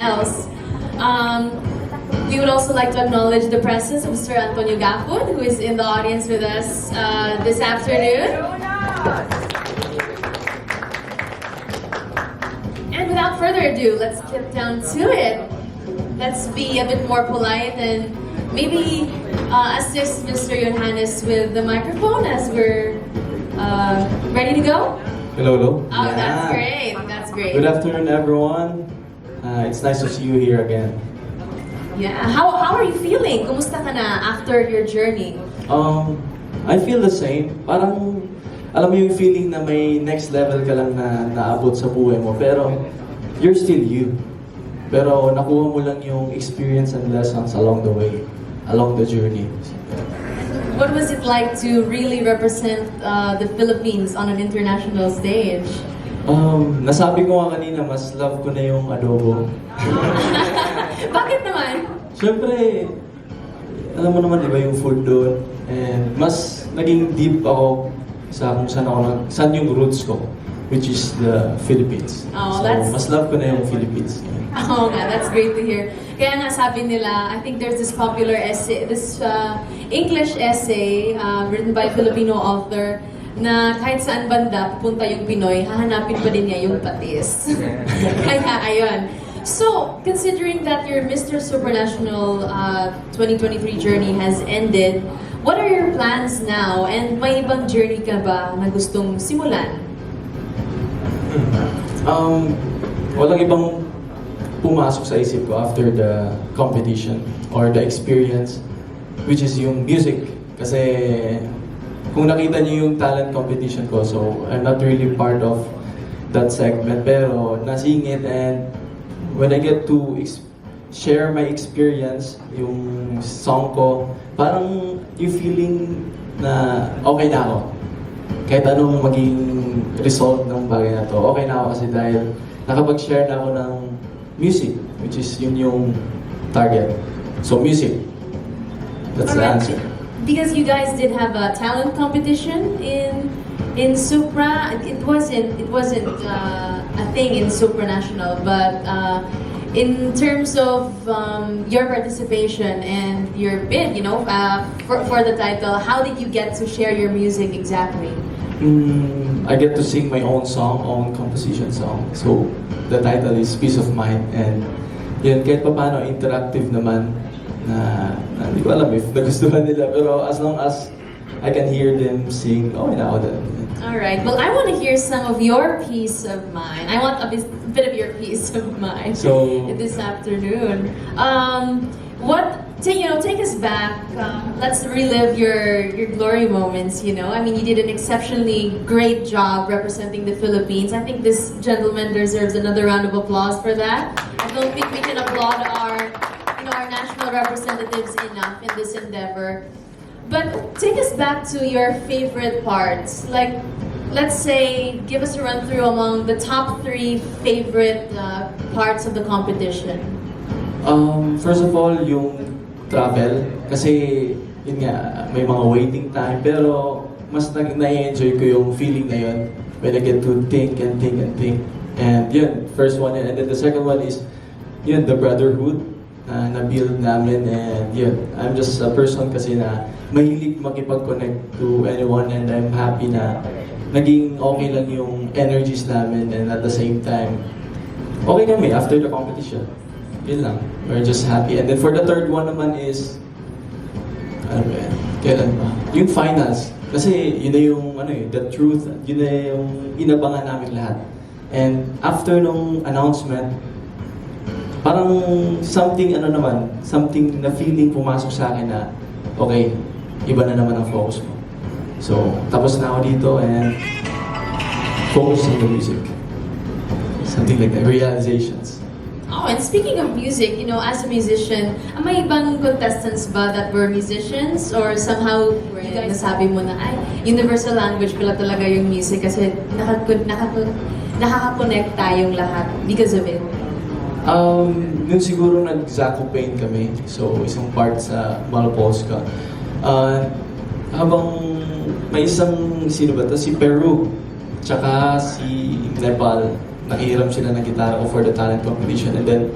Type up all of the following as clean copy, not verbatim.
else. We would also like to acknowledge the presence of Sir Antonio Gapon, who is in the audience with us this afternoon. And without further ado, let's get down to it. Let's be a bit more polite and maybe assist Mr. Johannes with the microphone as we're ready to go. Hello, hello. Oh, yeah. That's great. That's great. Good afternoon, everyone. It's nice to see you here again. Yeah. How are you feeling? Kumusta ka na after your journey? I feel the same. Parang, alam mo yung feeling na may next level ka lang na naabot sa buhay mo. Pero, you're still you. Pero, nakuha mo lang yung experience and lessons along the way. Along the journey. What was it like to really represent the Philippines on an international stage? Nasabi ko nga kanina, mas love ko na yung adobo. Bakit naman? Siyempre, alam mo naman, iba yung food doon. And mas naging deep ako sa kung saan yung roots ko, which is the Philippines. Oh, so, mas love ko na yung Philippines. Oh, nga, that's great to hear. Kaya nga sabi nila, I think there's this popular essay, this English essay written by a Filipino author, na kahit saan banda pupunta yung Pinoy, hahanapin pa din niya yung patis. Kaya, ayun. So, considering that your Mister Supranational 2023 journey has ended, what are your plans now? And may ibang journey ka ba na gustong simulan? Walang ibang pumasok sa isip ko after the competition or the experience, which is yung music. Kasi kung nakita niyo yung talent competition ko, so I'm not really part of that segment, pero nasingit, and when I get to share my experience, yung song ko, parang yung feeling na okay na ako. Kahit anong maging result ng bagay na to, okay na ako kasi dahil nakapag-share na ako ng music, which is yun yung target. So music, that's the answer. Because you guys did have a talent competition in Supra. It wasn't a thing in Supranational, but in terms of your participation and your bid, you know, for the title, how did you get to share your music exactly? I get to sing my own song, own composition song. So the title is Peace of Mind, and yun, kahit pa paano interactive naman. Na hindi ko alam if nagustuhan nila, pero as long as I can hear them sing, okay na ako din. Alright, well I want to hear some of your peace of mind. I want a bit of your peace of mind this afternoon. Take us back. Let's relive your glory moments, you know. I mean, you did an exceptionally great job representing the Philippines. I think this gentleman deserves another round of applause for that. I don't think we can applaud our national representatives enough in this endeavor. But take us back to your favorite parts. Like, let's say, give us a run through among the top 3 favorite parts of the competition. First of all, yung travel. Kasi, yun nga, may mga waiting time. Pero, mas na-enjoy ko yung feeling na yun when I get to think and think and think. And yun, first one. And then the second one is, yun, the brotherhood na-build namin, and yun, I'm just a person kasi na mahilig makipag-connect to anyone, and I'm happy na naging okay lang yung energies namin, and at the same time, okay kami after the competition. Yun lang. We're just happy. And then for the third one naman is, ano ba yan? Kailan ba? Yung finals. Kasi yun na yung, the truth, yun na yung inabangan namin lahat. And after nung announcement, parang something na feeling pumasok sa akin na, okay, iba na naman ang focus mo. So, tapos na ako dito and focus on the music. Something like that, realizations. Oh, and speaking of music, you know, as a musician, may ibang contestants ba that were musicians? Or somehow, you guys nasabi mo na, ay, universal language pala talaga yung music kasi nakaka-connect tayong lahat because of it? Nun siguro nag-Zakopane kami. So, isang part sa Malapolska. Habang may isang, sino ba ito? Si Peru. Tsaka si Nepal. Nakihiram sila ng gitara ko for the talent competition. And then,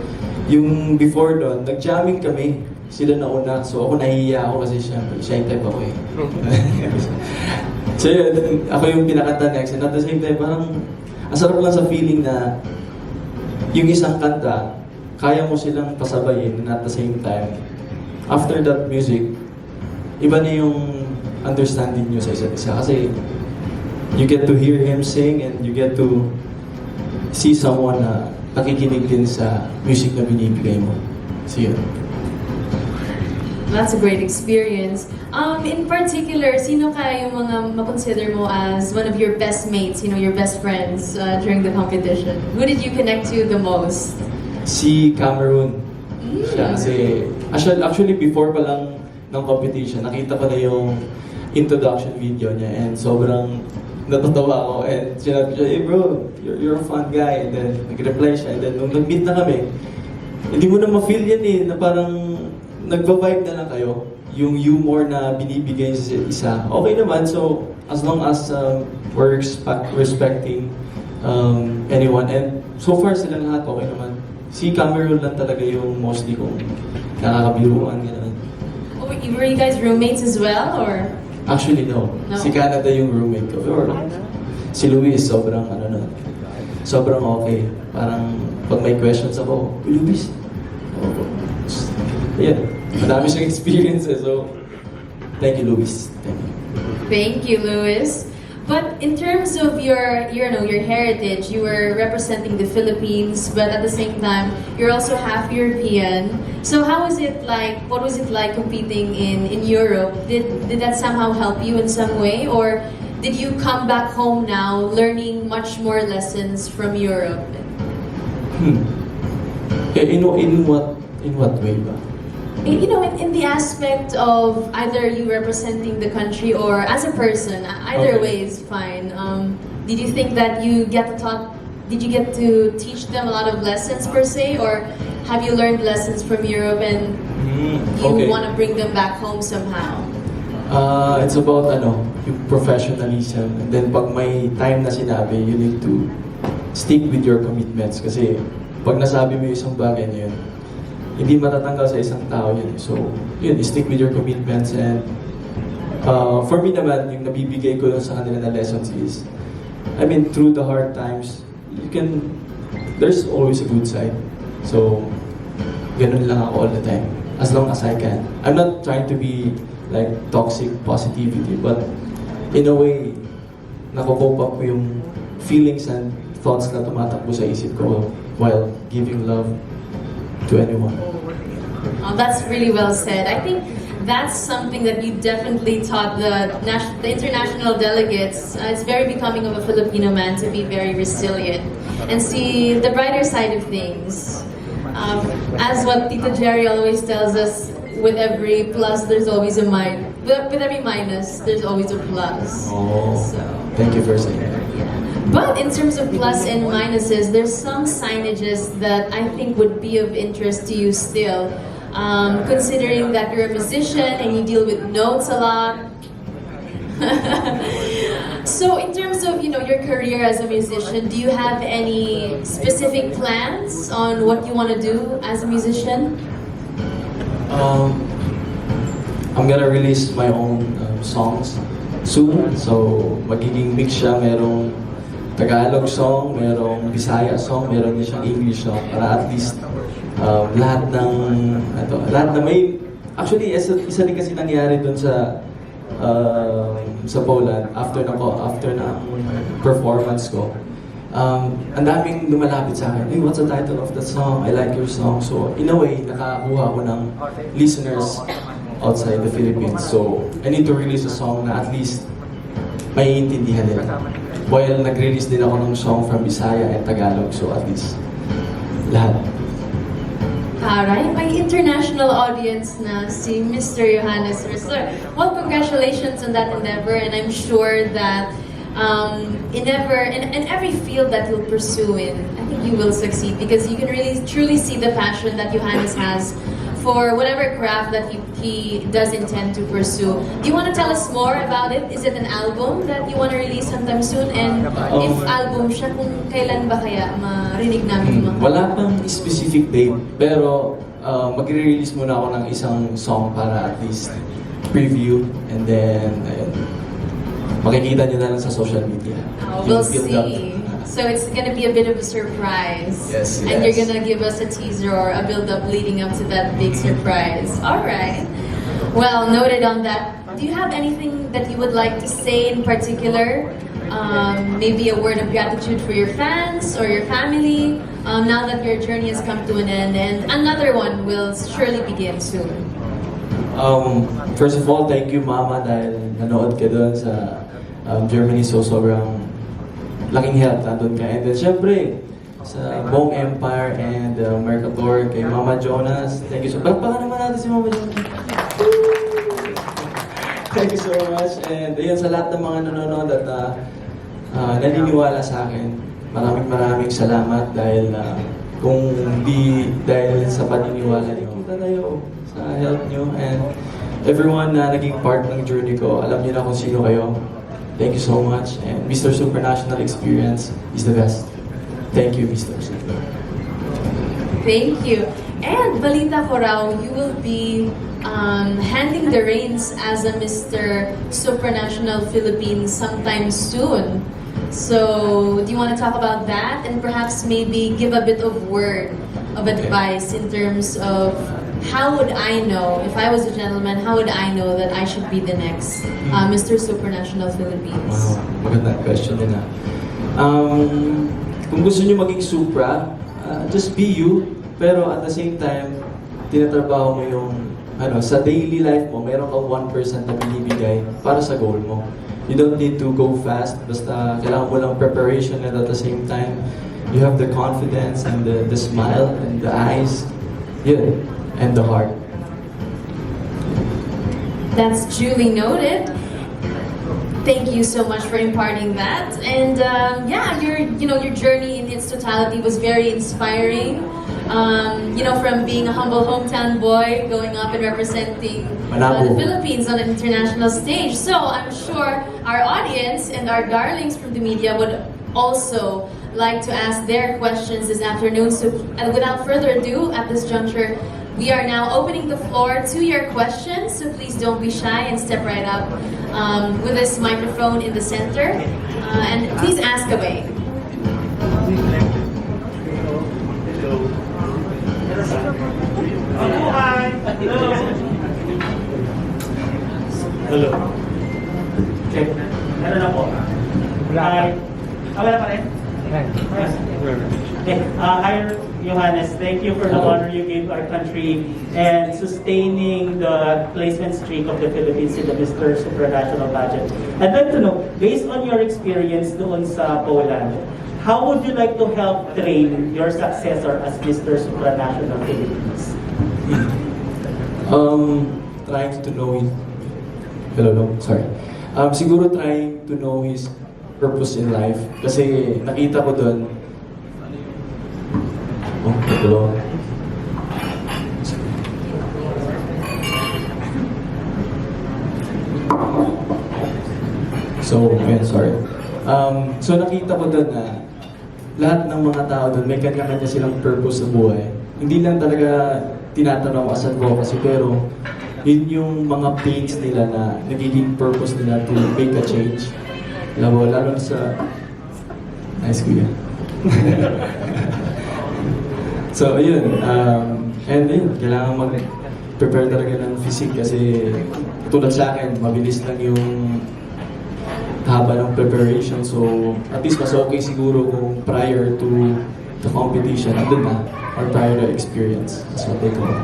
Yung before doon, nag-jamming kami. Sila nauna. So ako nahihiya ako kasi syempre, shy type ako eh. So yun, ako yung pinakanta next. And at the same time, parang ang sarap lang sa feeling na yung isang kanta, kaya mo silang pasabayin and at the same time, after that music, iba na yung understanding nyo sa isa't isa. Kasi you get to hear him sing and you get to see someone na nakikinig din sa music na binibigay mo. So yun. That's a great experience. In particular, sino kaya yung mga makonsider mo as one of your best mates, your best friends during the competition? Who did you connect to the most? Si Cameroon. Siya kasi, actually before pa lang ng competition, nakita ko na yung introduction video niya and sobrang natatawa ako and sinabi siya, hey bro, you're a fun guy. And then nag-reply siya and then nung nag-meet na kami, hindi mo na ma-feel yan eh, na parang nagva-vibe na lang kayo. Yung humor na binibigay sa isa, okay naman. So, as long as we're respecting anyone. And so far sila lahat okay naman. Si Cameroon lang talaga yung mostly kong nakakabiruan. Oh, were you guys roommates as well, or? Actually, no. Si Canada yung roommate ko. Or, si Luis, sobrang sobrang okay. Parang pag may questions ako, Luis, yeah, madami siyang experiences. So, thank you, Luis. Thank you. Thank you, Luis. But in terms of your heritage, you were representing the Philippines, but at the same time, you're also half European. So how was it like? What was it like competing in Europe? Did that somehow help you in some way, or did you come back home now, learning much more lessons from Europe? In what way ba? In the aspect of either you representing the country or as a person, either way is fine. Did you think that did you get to teach them a lot of lessons per se, or have you learned lessons from Europe and you want to bring them back home somehow? It's about yung professionalism. And then pag may time na sinabi, you need to stick with your commitments. Kasi pag nasabi mo yung isang bagay na yun, hindi matatanggal sa isang tao yun. So, yun, stick with your commitments. And for me naman, yung nabibigay ko sa kanila na lessons is, through the hard times, there's always a good side. So, ganun lang ako all the time. As long as I can. I'm not trying to be like toxic positivity, but in a way, nakocope up ko yung feelings and thoughts na tumatakbo sa isip ko while giving love to anyone. Oh, that's really well said. I think that's something that you definitely taught the international delegates. It's very becoming of a Filipino man to be very resilient and see the brighter side of things. As what Tito Jerry always tells us, with every plus, there's always a minus. With every minus, there's always a plus. Oh, so, thank you for saying that. But in terms of plus and minuses, there's some signages that I think would be of interest to you still. Considering that you're a musician and you deal with notes a lot. So in terms of your career as a musician, do you have any specific plans on what you want to do as a musician? I'm gonna release my own songs soon. So magiging mix siya, merong Tagalog song, merong Bisaya song, meron din siyang English song para at least lahat na may actually isa din kasi nangyari dun sa Poland after ng performance ko. Ang daming lumalapit sa akin, hey, what's the title of that song? I like your song. So in a way, nakakuha ko ng listeners outside the Philippines. So I need to release a song na at least maiintindihan nila. While nag-release din ako ng song from Bisaya and Tagalog, so at least lahat. Alright, may international audience na si Mr. Johannes Rissler. Well, congratulations on that endeavor, and I'm sure that in every field that you'll pursue in, I think you will succeed because you can really truly see the passion that Johannes has for whatever craft that he does intend to pursue. Do you want to tell us more about it? Is it an album that you want to release sometime soon? And if album siya, kung kailan ba kaya marinig namin mga? Wala pang specific date, pero magre-release muna ako ng isang song para at least preview, and then ayun, makikita nyo na lang sa social media. We'll see. So it's gonna be a bit of a surprise. Yes, yes. And you're gonna give us a teaser or a build-up leading up to that big surprise. All right. Well, noted on that. Do you have anything that you would like to say in particular? Maybe a word of gratitude for your fans or your family, now that your journey has come to an end, and another one will surely begin soon. First of all, thank you Mama dahil nanood ka doon sa Germany, so sobrang laking help nandun ka. And then syempre, sa buong Empire and Mercator, kay Mama Jonas, thank you so much. Bakbakan naman natin si Mama Jonas. Thank you so much. And ayun, sa lahat ng mga nanonood at naniniwala sa akin, maraming salamat dahil kung di dahil sa paniniwala niyo, kita tayo sa help niyo. And everyone na naging part ng journey ko, alam niyo na kung sino kayo. Thank you so much. And Mister Supranational experience is the best. Thank you, Mister Super. Thank you. And balita ko raw, you will be handing the reins as a Mister Supranational Philippines sometime soon. So, do you want to talk about that and perhaps maybe give a bit of word of advice in terms of how would I know, if I was a gentleman, how would I know that I should be the next Mister Supranational Philippines? Wow, magandang question din kung gusto niyo maging supra, just be you, pero at the same time, tinatrabaho mo yung, sa daily life mo, meron kang 1% na binibigay para sa goal mo. You don't need to go fast, basta kailangan mo lang preparation, and at the same time, you have the confidence and the smile and the eyes, and the heart. That's duly noted. Thank you so much for imparting that. And your journey in its totality was very inspiring. From being a humble hometown boy, going up and representing the Philippines on an international stage. So I'm sure our audience and our darlings from the media would also like to ask their questions this afternoon. So without further ado, at this juncture, we are now opening the floor to your questions, so please don't be shy and step right up with this microphone in the center. And please ask away. Hello. Check. Ano na po? Hi. Wala pa rin? Okay. Hi, Johannes. Thank you for the honor you gave our country and sustaining the placement streak of the Philippines in the Mister Supranational pageant. I'd like to know, based on your experience doon sa Poland, how would you like to help train your successor as Mister Supranational Philippines? Trying to know his... siguro trying to know his purpose in life. Kasi nakita ko doon... So nakita ko doon na lahat ng mga tao doon may kanya-kanya silang purpose sa buhay. Hindi lang talaga tinatanong as advocacy, pero yun yung mga pains nila na nagiging purpose nila to make a change. Lalo sa... Nice kuya. So, ayun. And yun, kailangan mag-prepare talaga ng physique kasi tulad sa akin, mabilis lang yung haba ng preparation. So, at least mas okay siguro kung prior to the competition, andun na, or prior to experience. That's what they call it.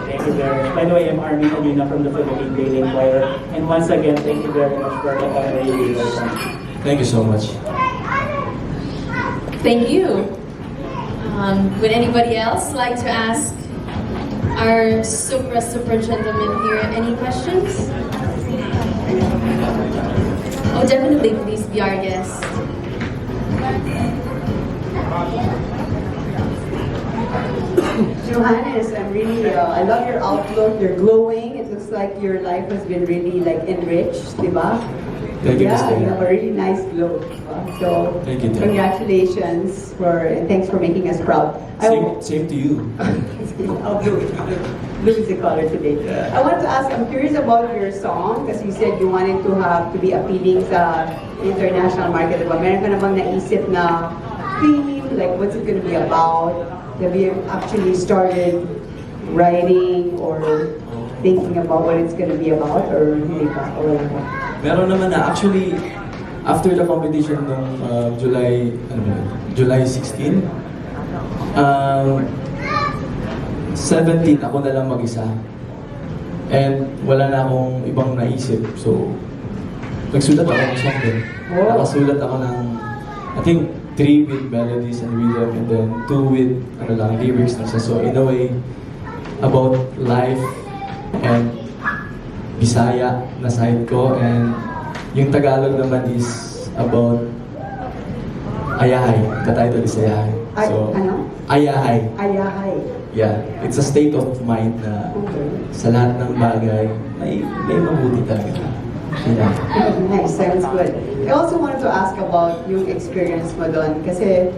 Thank you very much. By the way, I'm Armin Alina from the Philippine Daily Inquirer. And once again, thank you very much for the honor you gave us. Thank you so much. Thank you. Would anybody else like to ask our super gentleman here any questions? Oh, definitely, please be our guest. Johannes, I'm really, I love your outlook. You're glowing. It looks like your life has been really like enriched, diba? Thank you, Yeah, Mister. you have a really nice glow. Diba? So, Thank you, Dad. congratulations and thanks for making us proud. Same to you. I'll do it. Blue is the color today. I want to ask, I'm curious about your song because you said you wanted to be appealing sa international market. Diba? Meron ka na bang naisip na theme? Like, what's it going to be about? Have you actually started writing or thinking about what it's going to be about? Or hindi pa? Or wala pa? Meron naman na. Actually, after the competition nung July 16, 17 ako na lang mag-isa. And wala na akong ibang naisip. So, nagsulat ako ng song din. Oh. Nakasulat ako ng, I think, 3 with melodies and rhythm, and then 2 with lyrics na siya. So, in a way, about life and Bisaya na side ko, and yung Tagalog naman is about Ayahay. The title is Ayahay. So, Ano? Ayahay. Ayahay. Yeah, it's a state of mind na Okay. sa lahat ng bagay, may mabuti talaga. Yeah. Nice, sounds good. I also wanted to ask about yung experience mo doon kasi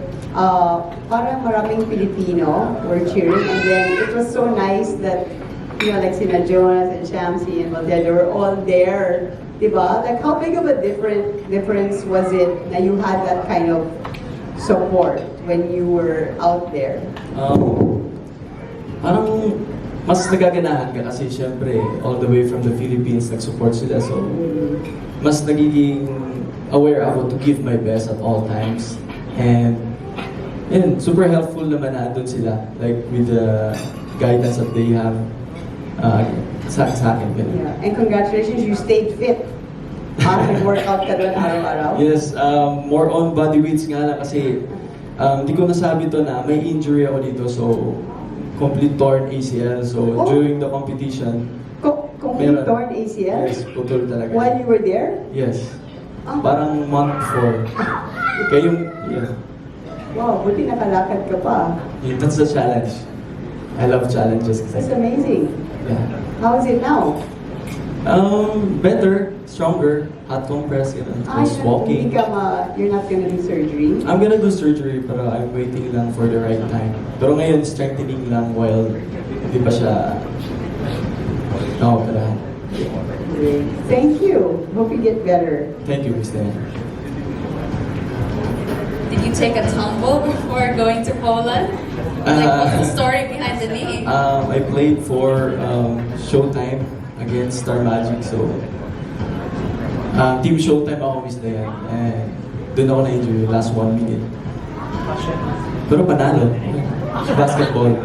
parang maraming Pilipino were cheering, and then it was so nice that like sina Jonas and Shamsi and Matilda, they were all there, diba? Like how big of a difference was it na you had that kind of support when you were out there? Parang mas nagaganahan ka kasi syempre all the way from the Philippines nag-support sila, so mas nagiging aware ako to give my best at all times, and super helpful naman na doon sila, like with the guidance that they have sa akin. Yeah. And congratulations, you stayed fit. Nag-workout ka doon araw-araw? Yes, more on body weights nga lang kasi di ko nasabi to na may injury ako dito, so complete torn ACL. So during the competition, Complete torn ACL? yes, putol talaga. While you were there? Yes. Ah. Parang month before. Kaya yung, yeah. Wow, buti nakalakad ka pa. Yeah, that's the challenge. I love challenges. That's amazing. Yeah. How is it now? Better, stronger, hot compress, just walking. You're not gonna do surgery? I'm gonna do surgery pero I'm waiting lang for the right time. Pero ngayon, strengthening lang while hindi pa siya nakoperahan. Great. Thank you. Hope you get better. Thank you, Mister. Did you take a tumble before going to Poland? Like, what's the story behind the name? I played for Showtime against Star Magic, so Team Showtime ako, Miss Dayan, and doon ako na-injury last 1 minute. Pero panalo. Basketball.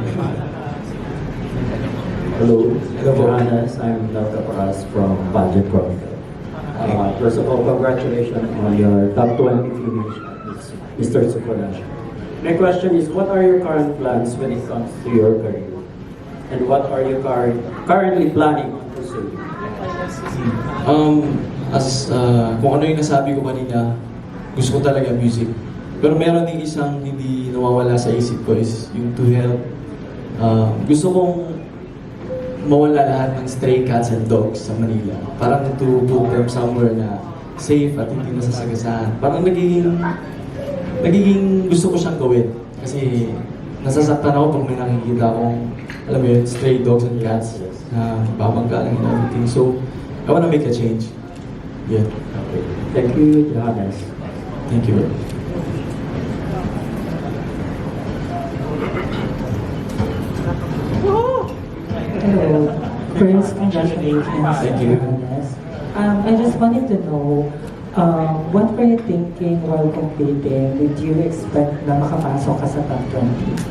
Hello, Hello po. Johannes. I'm Dr. Paras from Budget Profit. First of all, congratulations on your top 20 finish at Mister Supranational. My question is, what are your current plans when it comes to your career? And what are you currently planning on pursuing? Kung ano yung nasabi ko kanina, gusto ko talaga music. Pero meron din isang hindi nawawala sa isip ko is yung to help. Gusto kong mawala lahat ng stray cats and dogs sa Manila. Parang to put them somewhere na safe at hindi nasasagasahan. Parang nagiging gusto ko siyang gawin. Kasi nasasaktan ako pag may nakikita akong, alam mo yun, stray dogs and cats na babangga lang and everything. So, I wanna make a change. Yeah. Okay. Thank you, Johannes. Thank you. Hello. First, congratulations. Thank you. Johannes. I just wanted to know, what were you thinking while competing? Did you expect na makapasok ka sa top 20?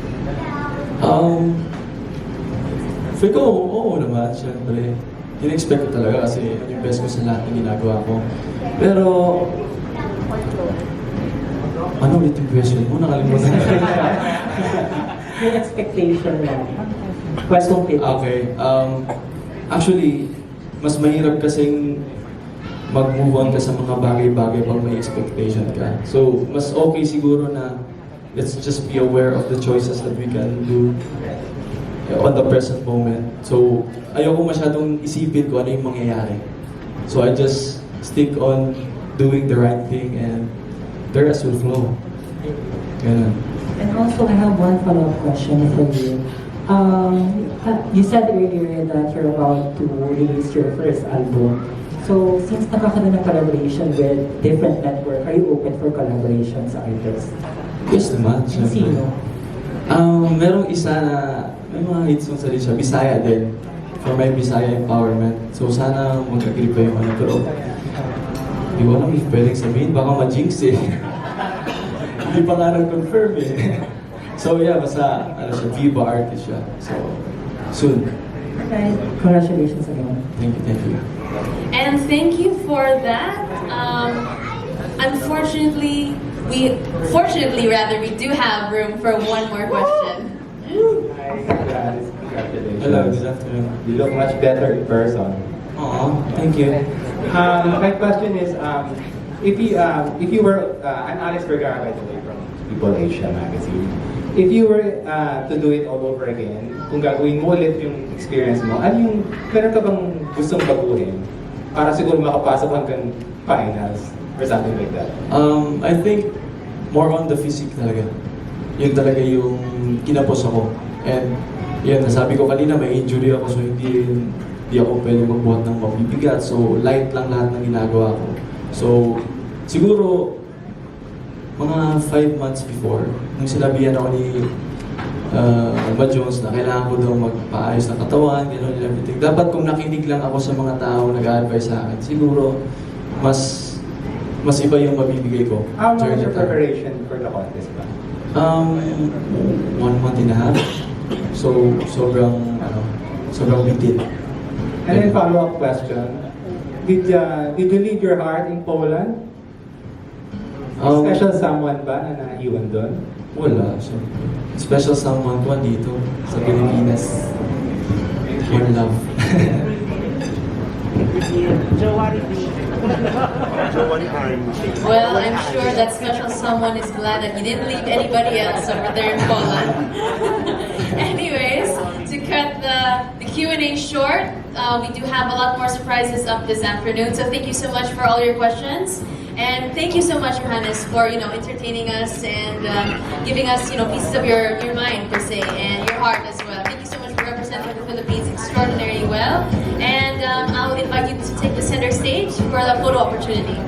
Feel ko, oo naman, syempre. In-expect ko talaga kasi yun yung best ko sa lahat ng ginagawa ko. Pero, ano ulit yung question mo? Nakalimutan ko. Yung expectation lang. While competing. Okay. Actually, mas mahirap kasing mag-move on ka sa mga bagay-bagay pag may expectation ka. So, mas okay siguro na let's just be aware of the choices that we can do on the present moment. So, ayoko masyadong isipin kung ano yung mangyayari. So, I just stick on doing the right thing and the rest will flow. Ganun. And also, I have one follow-up question for you. You said earlier that you're about to release your first album. So, since nakakaroon ng collaboration with different network, are you open for collaboration sa artists? Yes naman, And syempre. sino? Merong isa na, may mga hits songs na rin siya, Bisaya din. For my Bisaya empowerment. So sana mag-agree pa yung ano, pero hindi ko alam if pwedeng sabihin, baka ma-jinx eh. Hindi pa nga nag-confirm eh. So yeah, basta, ano siya, Viva artist siya. So, soon. Alright, congratulations again. Thank you, thank you. And thank you for that. Fortunately, we do have room for one more question. Hi, Johannes. Congratulations. Hello, good afternoon. You look much better in person. Aw, thank you. My question is, if you were, I'm Alex Vergara, by the way, from People Asia magazine. If you were to do it all over again, kung gagawin mo ulit yung experience mo, ano yung, meron ka bang gustong baguhin para siguro makapasok hanggang finals or something like that? I think more on the physique talaga. Yun talaga yung kinapos ako. And yun, nasabi ko kanina may injury ako so hindi ako pwede magbuhat ng mabibigat. So light lang lahat ng ginagawa ko. So siguro mga 5 months before, nung sinabihan ako ni Jones na kailangan ko daw magpaayos ng katawan, gano'n and everything. Dapat kung nakinig lang ako sa mga tao nag-a-advise sa akin, siguro mas iba yung mabibigay ko. How long during was your the time. preparation for the contest ba? 1 month and a half. So, sobrang bitin. And then follow-up question, did you leave your heart in Poland? Special someone ba na naiwan doon? Wala. So, special someone ko dito sa Pilipinas. One love. Well, I'm sure that special someone is glad that you didn't leave anybody else over there in Poland. Anyways, to cut the Q&A short, we do have a lot more surprises up this afternoon. So thank you so much for all your questions. And thank you so much, Johannes, for entertaining us and giving us pieces of your mind per se and your heart as well. Thank you so much for representing the Philippines extraordinarily well. And I'll invite you to take the center stage for the photo opportunity.